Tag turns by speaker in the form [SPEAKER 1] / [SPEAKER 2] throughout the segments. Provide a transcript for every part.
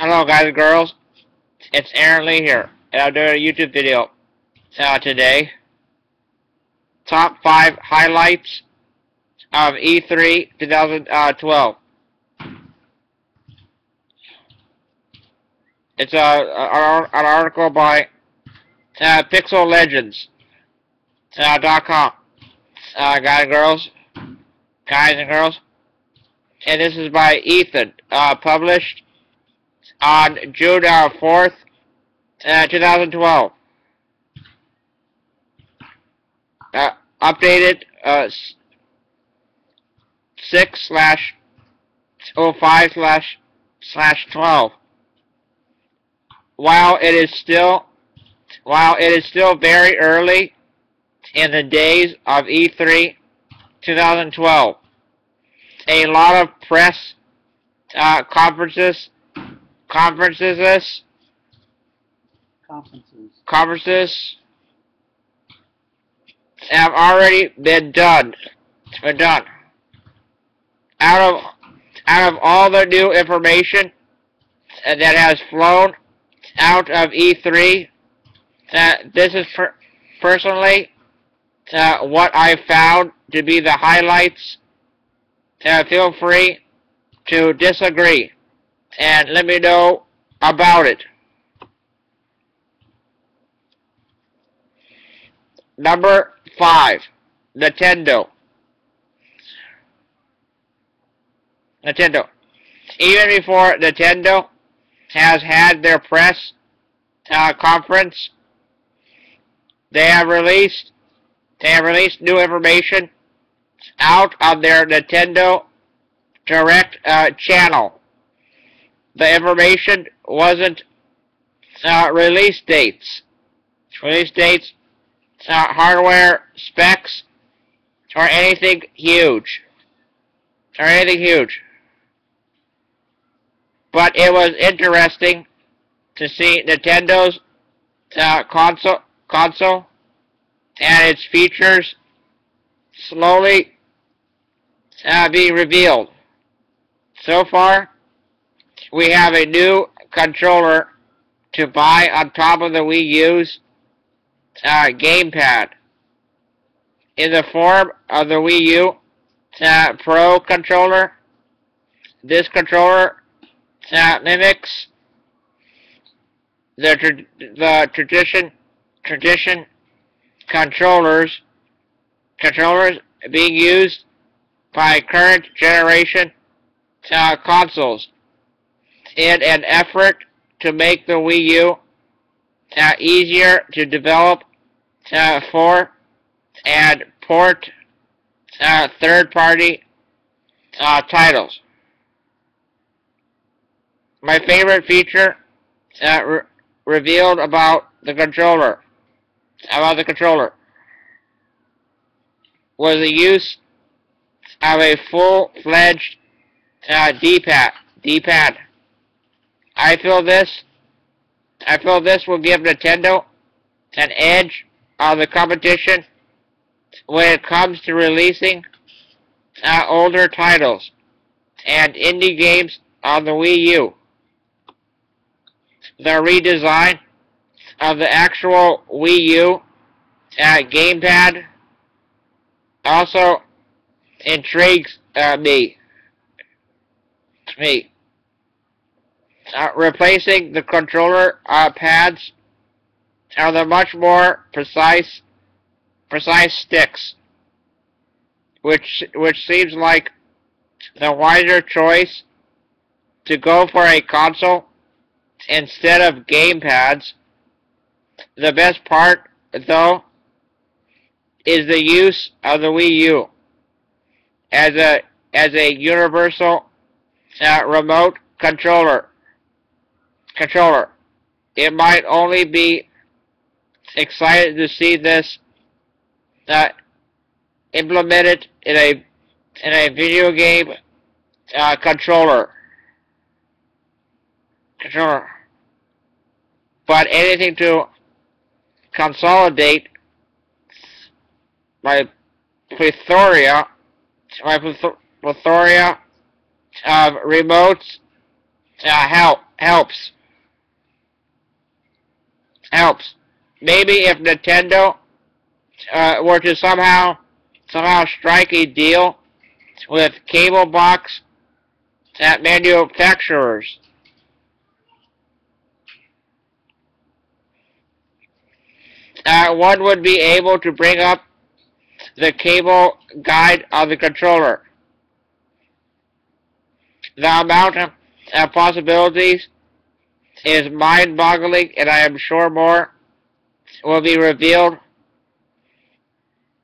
[SPEAKER 1] Hello guys and girls, it's Aaron Lee here, and I'm doing a YouTube video today. Top 5 highlights of E3 2012. It's an article by PixelLegends.com. Guys and girls, and this is by Ethan, published on June 4th, 2012. Updated 6/05/12. While it is still very early in the days of E3 2012, a lot of press conferences have already been done. Out of all the new information that has flown out of E3, this is personally what I found to be the highlights. Feel free to disagree and let me know about it. Number 5, Nintendo. Even before Nintendo has had their press conference, they have released new information out on their Nintendo Direct channel. The information wasn't release dates, hardware specs, or anything huge. But it was interesting to see Nintendo's console and its features slowly being revealed. So far, we have a new controller to buy on top of the Wii U's gamepad in the form of the Wii U Pro controller. This controller mimics the tradition controllers being used by current generation consoles in an effort to make the Wii U easier to develop for and port third-party titles. My favorite feature revealed about the controller was the use of a full-fledged D-pad. I feel this will give Nintendo an edge on the competition when it comes to releasing older titles and indie games on the Wii U. The redesign of the actual Wii U gamepad also intrigues me. Replacing the controller pads are the much more precise sticks, which seems like the wiser choice to go for a console instead of gamepads. The best part, though, is the use of the Wii U as a universal remote controller. It might only be excited to see this implemented in a video game controller. But anything to consolidate my plethora of remotes helps. Helps. Maybe if Nintendo were to somehow strike a deal with cable box manufacturers. One would be able to bring up the cable guide on the controller. The amount of possibilities is mind-boggling, and I am sure more will be revealed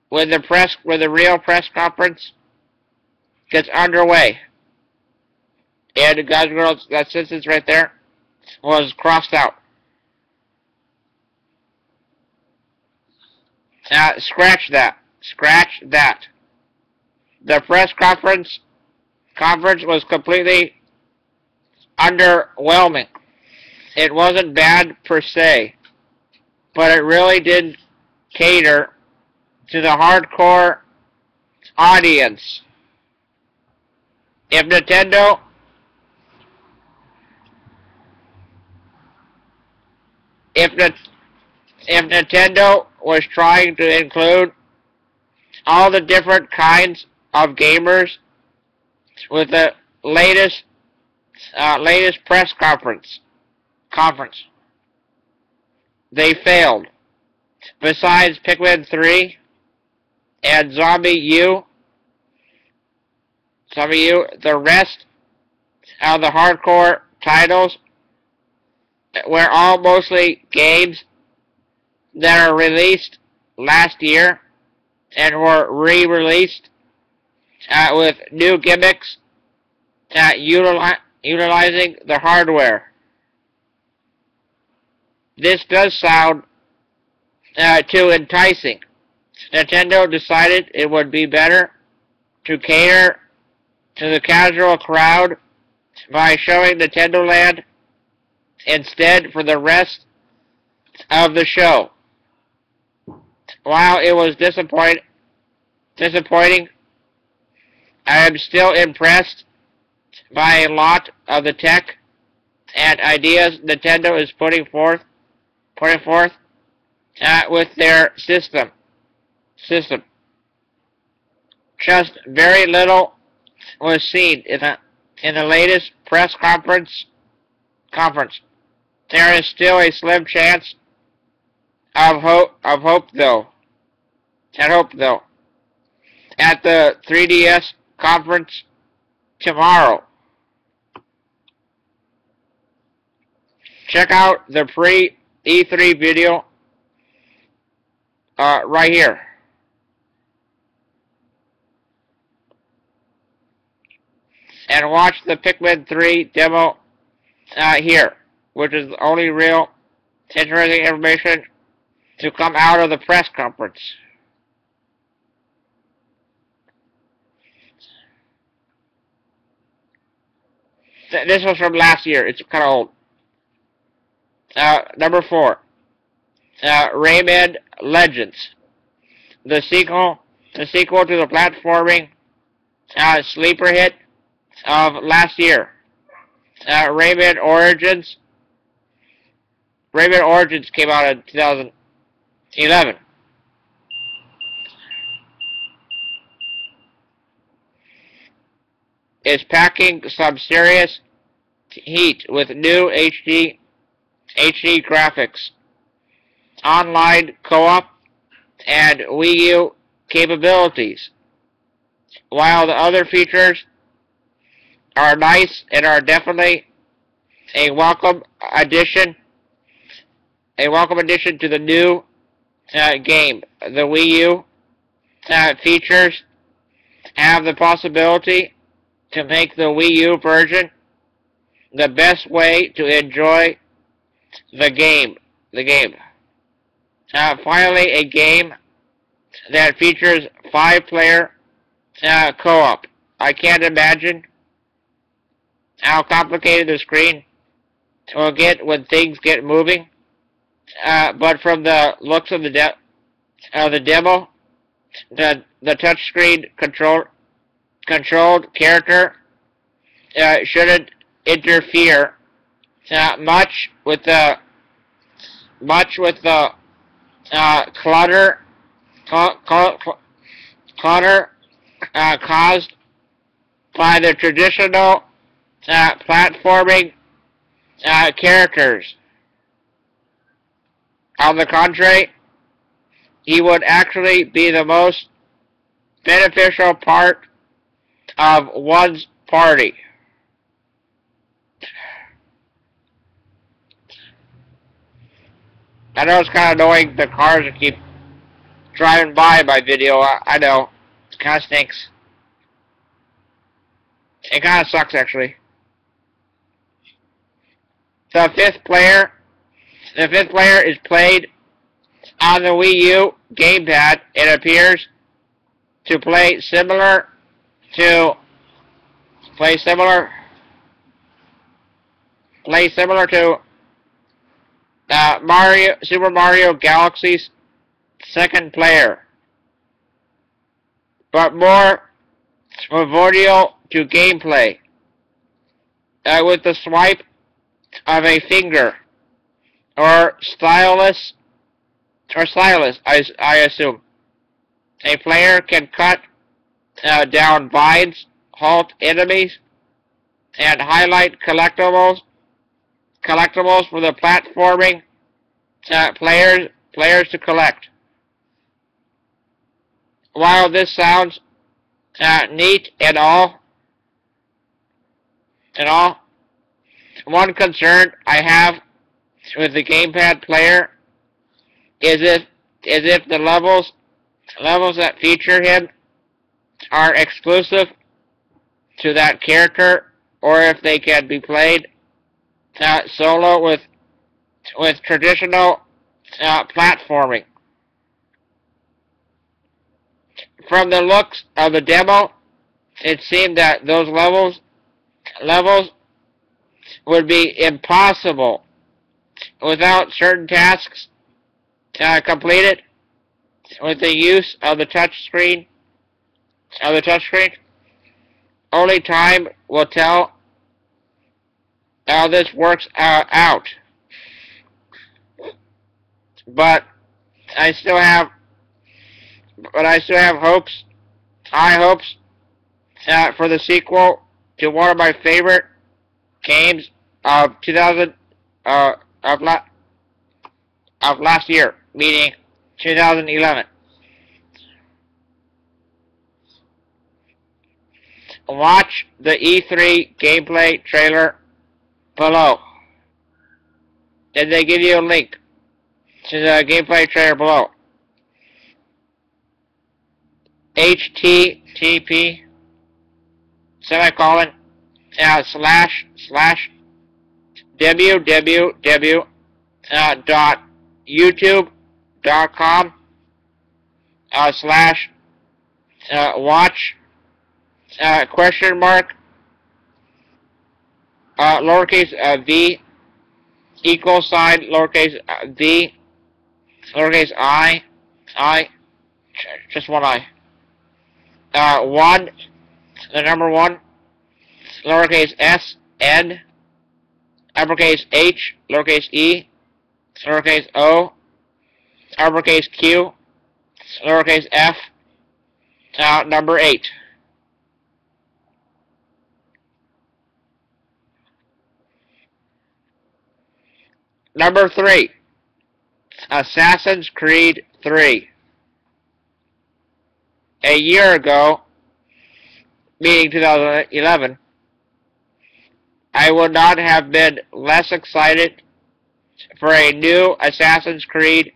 [SPEAKER 1] when the real press conference gets underway. And guys and girls, that sentence right there was crossed out. Scratch that. Scratch that. The press conference was completely underwhelming. It wasn't bad per se, but it really did cater to the hardcore audience. If Nintendo was trying to include all the different kinds of gamers with the latest press conference, they failed. Besides Pikmin 3 and ZombiU, the rest of the hardcore titles were all mostly games that are released last year and were re-released with new gimmicks utilizing the hardware. This does sound too enticing. Nintendo decided it would be better to cater to the casual crowd by showing Nintendo Land instead for the rest of the show. While it was disappointing, I am still impressed by a lot of the tech and ideas Nintendo is putting forth with their system. Just very little was seen in the latest press conference. There is still a slim chance of hope though. At the 3DS conference tomorrow. Check out the pre-E3 video right here. And watch the Pikmin 3 demo here, which is the only real interesting information to come out of the press conference. This was from last year. It's kind of old. Number 4. Rayman Legends. The sequel to the platforming sleeper hit of last year. Rayman Origins came out in 2011. Is packing some serious heat with new HD graphics, online co-op, and Wii U capabilities. While the other features are nice and are definitely a welcome addition to the new game, the Wii U features have the possibility to make the Wii U version the best way to enjoy the game. Finally, a game that features 5-player co-op. I can't imagine how complicated the screen will get when things get moving. But from the looks of the demo, the touchscreen controlled character shouldn't interfere much with the clutter caused by the traditional platforming characters. On the contrary, he would actually be the most beneficial part of one's party. I know it's kind of annoying, the cars that keep driving by my video. I know. It kind of stinks. It kind of sucks, actually. The fifth player is played on the Wii U gamepad. It appears to play similar to Super Mario Galaxy's second player, but more trivial to gameplay, with the swipe of a finger or stylus, I assume. A player can cut down vines, halt enemies, and highlight collectibles for the platforming players to collect. While this sounds neat and all, one concern I have with the gamepad player is if the levels that feature him are exclusive to that character, or if they can be played solo with traditional platforming. From the looks of the demo, it seemed that those levels would be impossible without certain tasks completed with the use of the touchscreen. Only time will tell how this works out. But I still have hopes, high hopes, for the sequel to one of my favorite games of last year, meaning 2011. Watch the E3 gameplay trailer below. Did they give you a link to the gameplay trailer below? http // www.youtube.com /watch question mark lowercase v equal sign lowercase v lowercase I just one I 1 the number 1 lowercase s n uppercase h lowercase e lowercase o uppercase q lowercase f number 8. Number 3, Assassin's Creed 3. A year ago, meaning 2011, I would not have been less excited for a new Assassin's Creed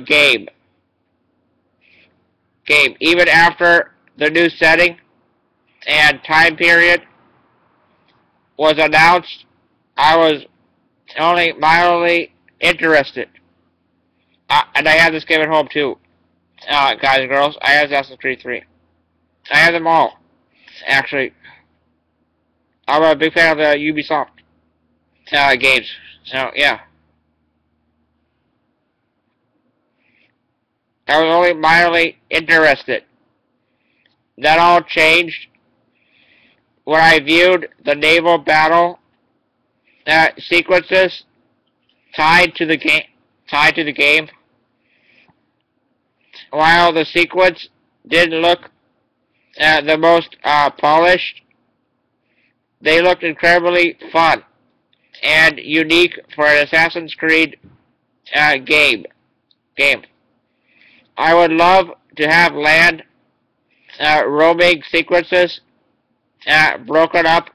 [SPEAKER 1] game. Even after the new setting and time period was announced, I was only mildly interested. And I have this game at home too. Guys and girls, I have Assassin's Creed 3. I have them all, actually. I'm a big fan of the Ubisoft games. So, yeah. I was only mildly interested. That all changed when I viewed the naval battle sequences tied to the game. While the sequence didn't look the most polished, they looked incredibly fun and unique for an Assassin's Creed game. I would love to have land roaming sequences broken up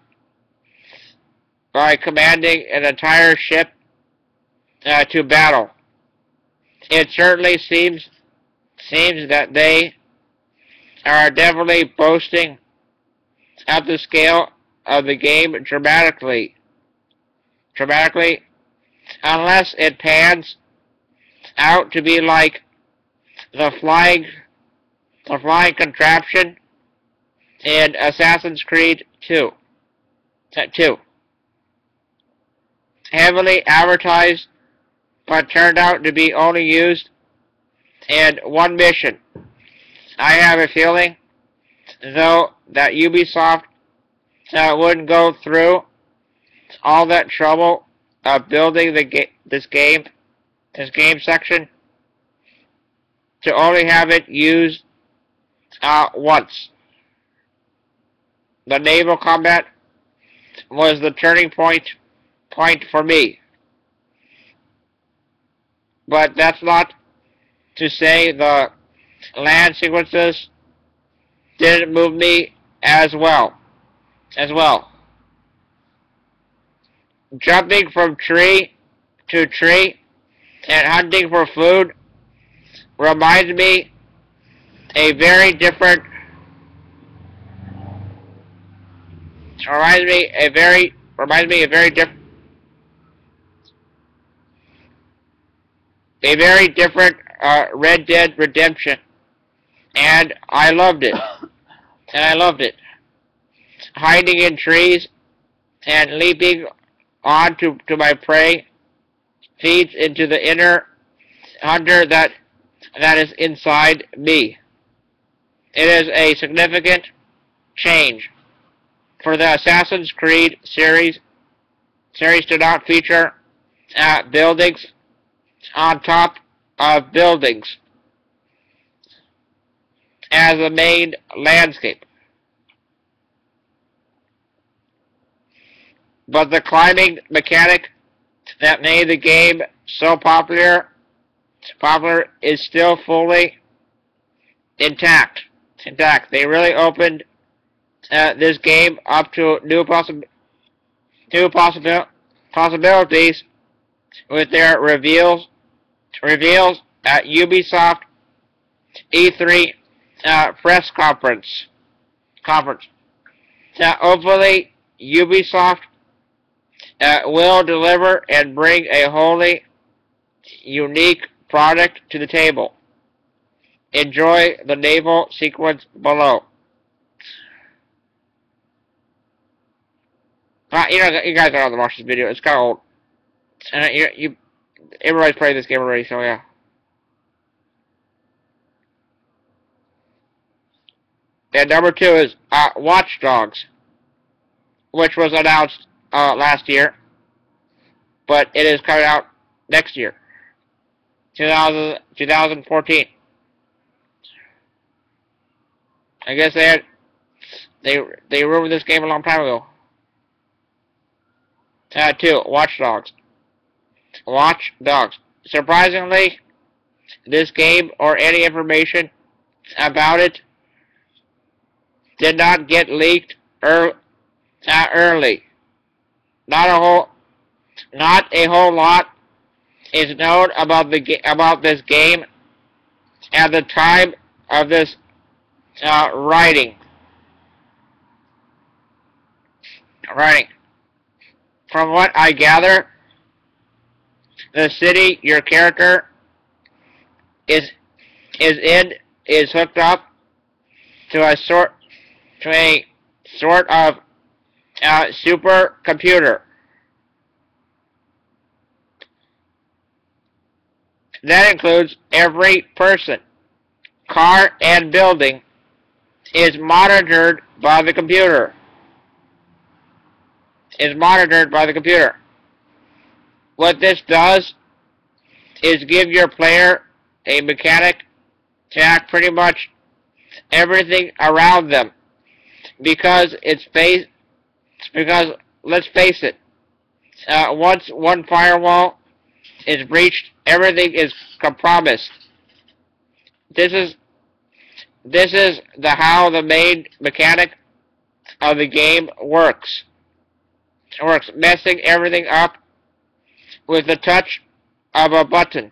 [SPEAKER 1] by commanding an entire ship to battle. It certainly seems that they are definitely boasting at the scale of the game dramatically, unless it pans out to be like the flying contraption in Assassin's Creed 2. Heavily advertised, but turned out to be only used in one mission. I have a feeling, though, that Ubisoft wouldn't go through all that trouble of building this game section to only have it used once. The naval combat was the turning point for me. But that's not to say the land sequences didn't move me as well. Jumping from tree to tree and hunting for food reminds me a very different Red Dead Redemption, and I loved it. Hiding in trees and leaping onto my prey feeds into the inner hunter that is inside me. It is a significant change for the Assassin's Creed series. Series do not feature buildings on top of buildings as the main landscape. But the climbing mechanic that made the game so popular is still fully intact. They really opened this game up to new possibilities with their reveals at Ubisoft E3 press conference. Hopefully, Ubisoft will deliver and bring a wholly unique product to the table. Enjoy the naval sequence below. You guys are on to watch this video. It's kind of old. And everybody's played this game already, so yeah. And number 2 is Watch Dogs, which was announced last year, but it is coming out next year, 2014. I guess they rumored this game a long time ago. 2, Watch Dogs. Surprisingly, this game or any information about it did not get leaked early. Not a whole lot is known about this game at the time of this writing. From what I gather, the city your character is in is hooked up to a sort of supercomputer. That includes every person, car, and building is monitored by the computer. what this does is give your player a mechanic to hack pretty much everything around them. Because let's face it, once one firewall is breached, everything is compromised. This is how the main mechanic of the game works. It works, messing everything up with the touch of a button.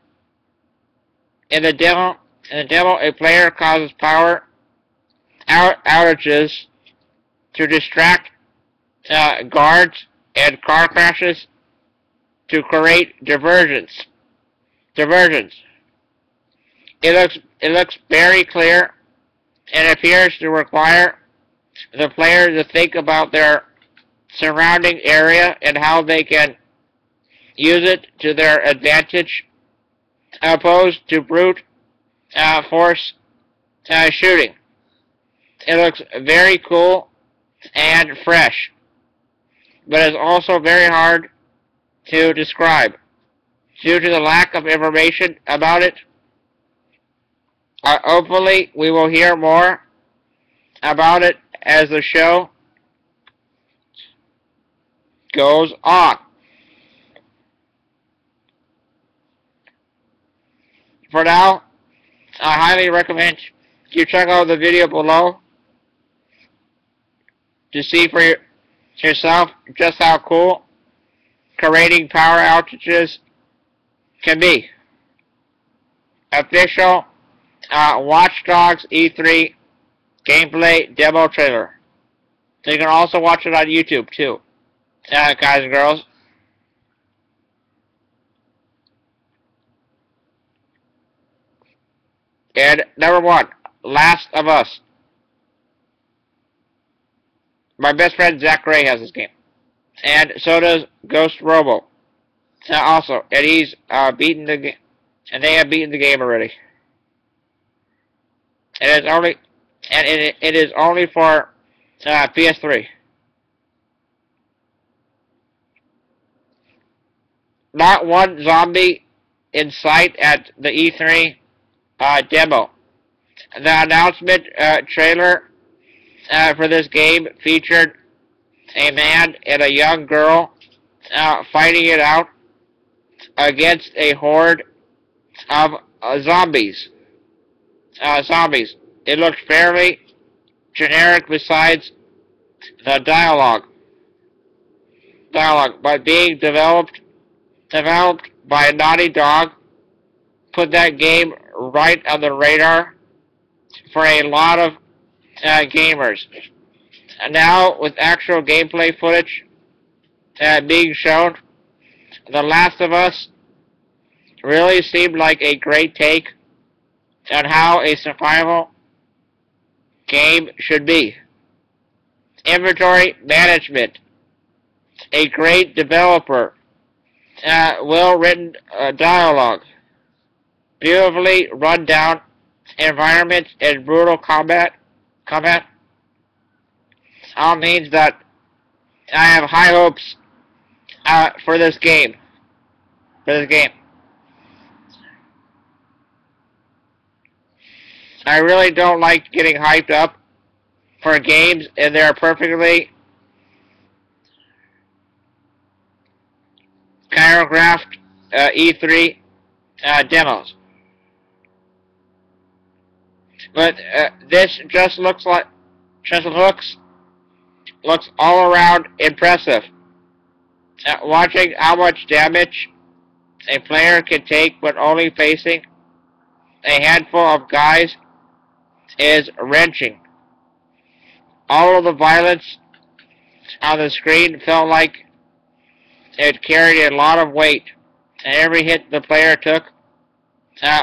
[SPEAKER 1] In the demo, a player causes power outages to distract guards and car crashes to create diversions. It looks very clear and appears to require the player to think about their surrounding area and how they can use it to their advantage, opposed to brute force shooting. It looks very cool and fresh, but is also very hard to describe due to the lack of information about it. Hopefully, we will hear more about it as the show goes on. For now, I highly recommend you check out the video below to see for yourself just how cool creating power outages can be. Official Watch Dogs E3 gameplay demo trailer. So you can also watch it on YouTube too, guys and girls. And number 1, Last of Us. My best friend Zach Gray has this game, and so does Ghost Robo. Also, and he's beaten the game, and they have beaten the game already. And it is only for PS3. Not one zombie in sight at the E3 demo. The announcement trailer for this game featured a man and a young girl fighting it out against a horde of zombies. It looked fairly generic besides the dialogue, but being developed by Naughty Dog put that game right on the radar for a lot of gamers. And now, with actual gameplay footage being shown, The Last of Us really seemed like a great take on how a survival game should be. Inventory management, a great developer, well-written dialogue, beautifully run down environments and brutal combat all means that I have high hopes for this game. I really don't like getting hyped up for games and they're perfectly choreographed E3 demos. But this just looks all around impressive. Watching how much damage a player can take when only facing a handful of guys is wrenching. All of the violence on the screen felt like it carried a lot of weight, and every hit the player took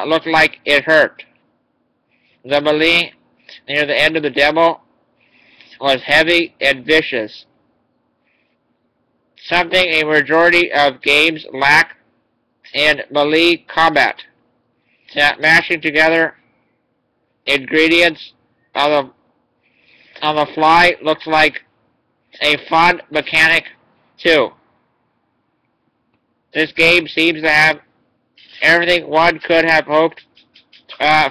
[SPEAKER 1] looked like it hurt. The melee near the end of the demo was heavy and vicious, something a majority of games lack in melee combat. Mashing together ingredients on the fly looks like a fun mechanic too. This game seems to have everything one could have hoped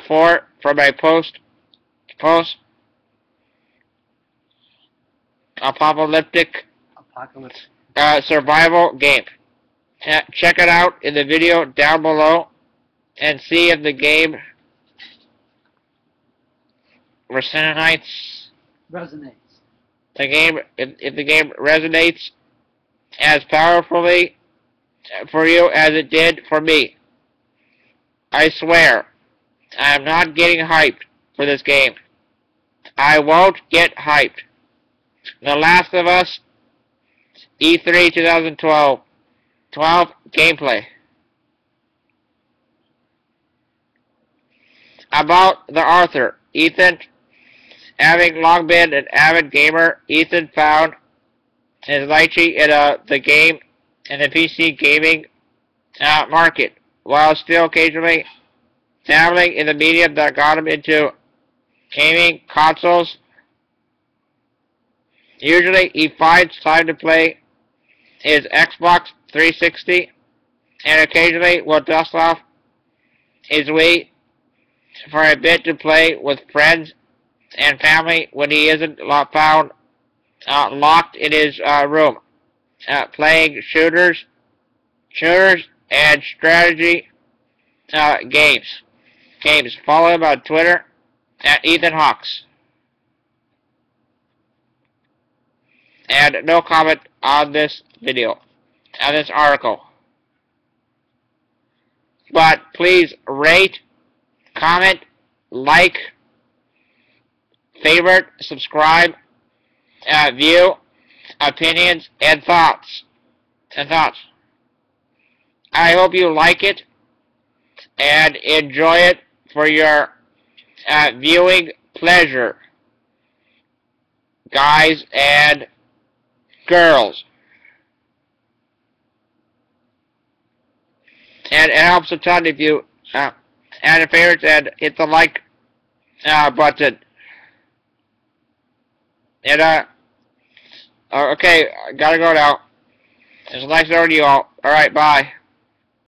[SPEAKER 1] for from a post-apocalyptic survival game. Check it out in the video down below and see if the game resonates. If the game resonates as powerfully for you as it did for me. I swear, I am not getting hyped for this game. I won't get hyped. The Last of Us E3 2012 gameplay. About the author, Ethan. Having long been an avid gamer, Ethan found his niche in the game and the PC gaming market, while still occasionally dabbling in the medium that got him into gaming consoles. Usually he finds time to play his Xbox 360 and occasionally will dust off his Wii for a bit to play with friends and family when he isn't found locked in his room, playing shooters and strategy games. Follow him on Twitter at Ethan Hawks. And no comment on this video, on this article. But please rate, comment, like, favorite, subscribe, view, opinions, and thoughts. I hope you like it and enjoy it for your viewing pleasure, guys and girls. And it helps a ton if you add a favorite and hit the like button. And okay, gotta go now. It's nice knowing you all. Alright, bye.